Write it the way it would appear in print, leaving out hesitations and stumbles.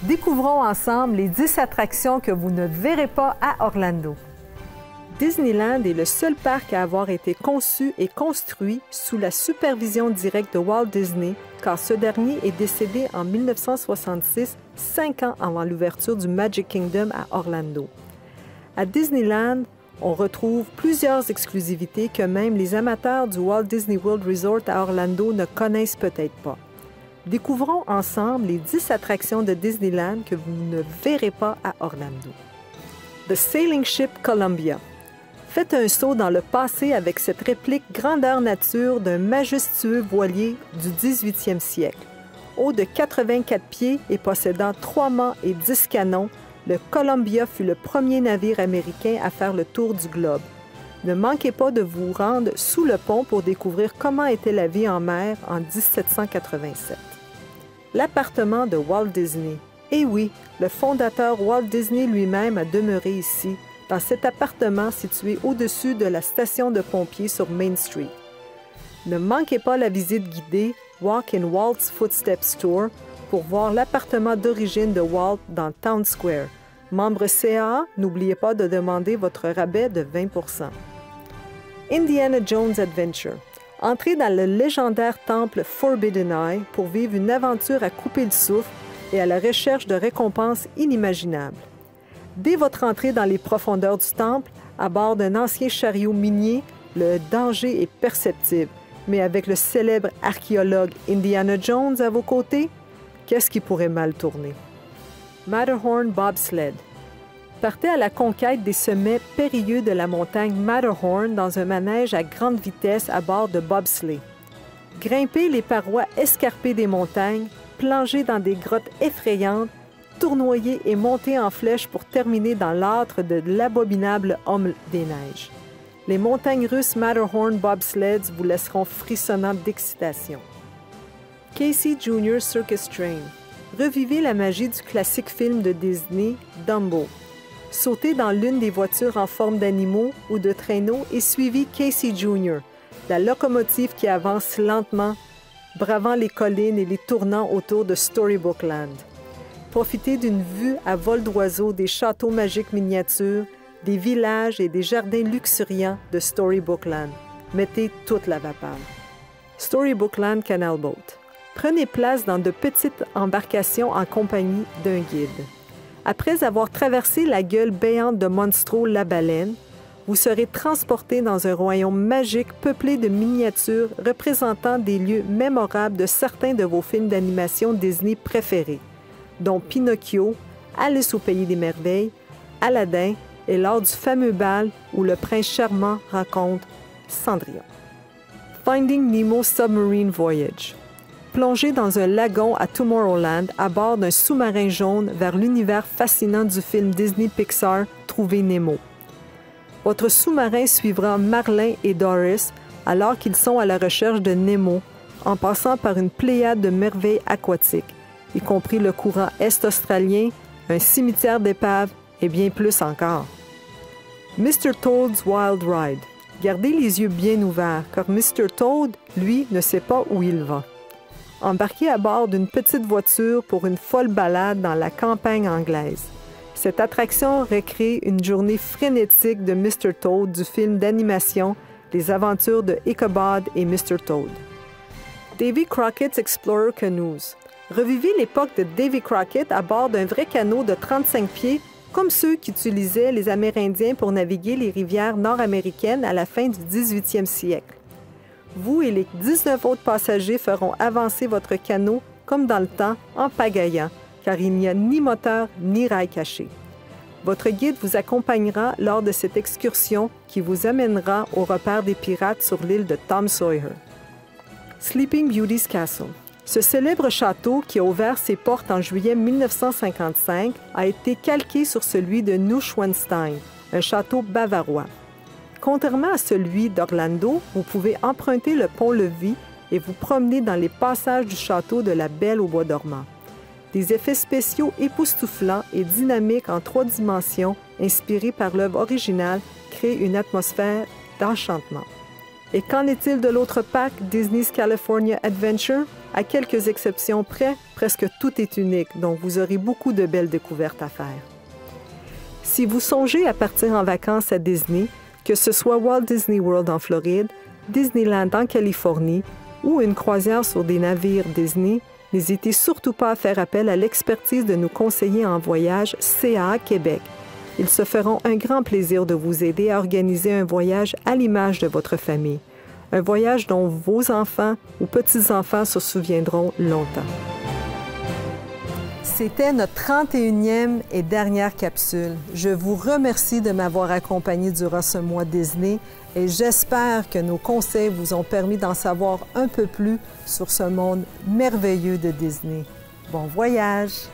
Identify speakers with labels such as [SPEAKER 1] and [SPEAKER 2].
[SPEAKER 1] Découvrons ensemble les 10 attractions que vous ne verrez pas à Orlando. Disneyland est le seul parc à avoir été conçu et construit sous la supervision directe de Walt Disney, car ce dernier est décédé en 1966, 5 ans avant l'ouverture du Magic Kingdom à Orlando. À Disneyland, on retrouve plusieurs exclusivités que même les amateurs du Walt Disney World Resort à Orlando ne connaissent peut-être pas. Découvrons ensemble les 10 attractions de Disneyland que vous ne verrez pas à Orlando. The Sailing Ship Columbia. Faites un saut dans le passé avec cette réplique grandeur nature d'un majestueux voilier du 18e siècle. Haut de 84 pieds et possédant 3 mâts et 10 canons, le Columbia fut le premier navire américain à faire le tour du globe. Ne manquez pas de vous rendre sous le pont pour découvrir comment était la vie en mer en 1787. L'appartement de Walt Disney. Eh oui, le fondateur Walt Disney lui-même a demeuré ici, dans cet appartement situé au-dessus de la station de pompiers sur Main Street. Ne manquez pas la visite guidée Walk in Walt's Footsteps Tour pour voir l'appartement d'origine de Walt dans Town Square. Membre CAA, n'oubliez pas de demander votre rabais de 20 %. Indiana Jones Adventure. Entrez dans le légendaire temple Forbidden Eye pour vivre une aventure à couper le souffle et à la recherche de récompenses inimaginables. Dès votre entrée dans les profondeurs du temple, à bord d'un ancien chariot minier, le danger est perceptible. Mais avec le célèbre archéologue Indiana Jones à vos côtés, qu'est-ce qui pourrait mal tourner? Matterhorn Bobsled. Partez à la conquête des sommets périlleux de la montagne Matterhorn dans un manège à grande vitesse à bord de bobsleigh. Grimpez les parois escarpées des montagnes, plongez dans des grottes effrayantes, tournoyer et monter en flèche pour terminer dans l'âtre de l'abominable homme des neiges. Les montagnes russes Matterhorn Bobsleds vous laisseront frissonnant d'excitation. Casey Jr. Circus Train. Revivez la magie du classique film de Disney, Dumbo. Sautez dans l'une des voitures en forme d'animaux ou de traîneaux et suivez Casey Jr., la locomotive qui avance lentement, bravant les collines et les tournants autour de Storybookland. Profitez d'une vue à vol d'oiseau des châteaux magiques miniatures, des villages et des jardins luxuriants de Storybookland. Mettez toute la vapeur. Storybookland Canal Boat. Prenez place dans de petites embarcations en compagnie d'un guide. Après avoir traversé la gueule béante de Monstro la baleine, vous serez transporté dans un royaume magique peuplé de miniatures représentant des lieux mémorables de certains de vos films d'animation Disney préférés, dont Pinocchio, Alice au pays des merveilles, Aladdin et lors du fameux bal où le prince charmant rencontre Cendrillon. Finding Nemo Submarine Voyage. Plongez dans un lagon à Tomorrowland à bord d'un sous-marin jaune vers l'univers fascinant du film Disney Pixar Trouver Nemo. Votre sous-marin suivra Marlin et Doris alors qu'ils sont à la recherche de Nemo, en passant par une pléiade de merveilles aquatiques, y compris le courant est australien, un cimetière d'épaves et bien plus encore. Mr. Toad's Wild Ride. Gardez les yeux bien ouverts, car Mr. Toad, lui, ne sait pas où il va. Embarquez à bord d'une petite voiture pour une folle balade dans la campagne anglaise. Cette attraction recrée une journée frénétique de Mr. Toad du film d'animation Les aventures de Ichabod et Mr. Toad. Davy Crockett's Explorer Canoes. Revivez l'époque de Davy Crockett à bord d'un vrai canot de 35 pieds, comme ceux qu'utilisaient les Amérindiens pour naviguer les rivières nord-américaines à la fin du 18e siècle. Vous et les 19 autres passagers feront avancer votre canot comme dans le temps en pagayant, car il n'y a ni moteur ni rail caché. Votre guide vous accompagnera lors de cette excursion qui vous amènera au repère des pirates sur l'île de Tom Sawyer. Sleeping Beauty's Castle. Ce célèbre château, qui a ouvert ses portes en juillet 1955, a été calqué sur celui de Neuschwanstein, un château bavarois. Contrairement à celui d'Orlando, vous pouvez emprunter le pont-levis et vous promener dans les passages du château de la Belle au bois dormant. Des effets spéciaux époustouflants et dynamiques en 3 dimensions, inspirés par l'œuvre originale, créent une atmosphère d'enchantement. Et qu'en est-il de l'autre parc, Disney's California Adventure? À quelques exceptions près, presque tout est unique, donc vous aurez beaucoup de belles découvertes à faire. Si vous songez à partir en vacances à Disney, que ce soit Walt Disney World en Floride, Disneyland en Californie ou une croisière sur des navires Disney, n'hésitez surtout pas à faire appel à l'expertise de nos conseillers en voyage CAA Québec. Ils se feront un grand plaisir de vous aider à organiser un voyage à l'image de votre famille. Un voyage dont vos enfants ou petits-enfants se souviendront longtemps. C'était notre 31e et dernière capsule. Je vous remercie de m'avoir accompagné durant ce mois Disney et j'espère que nos conseils vous ont permis d'en savoir un peu plus sur ce monde merveilleux de Disney. Bon voyage!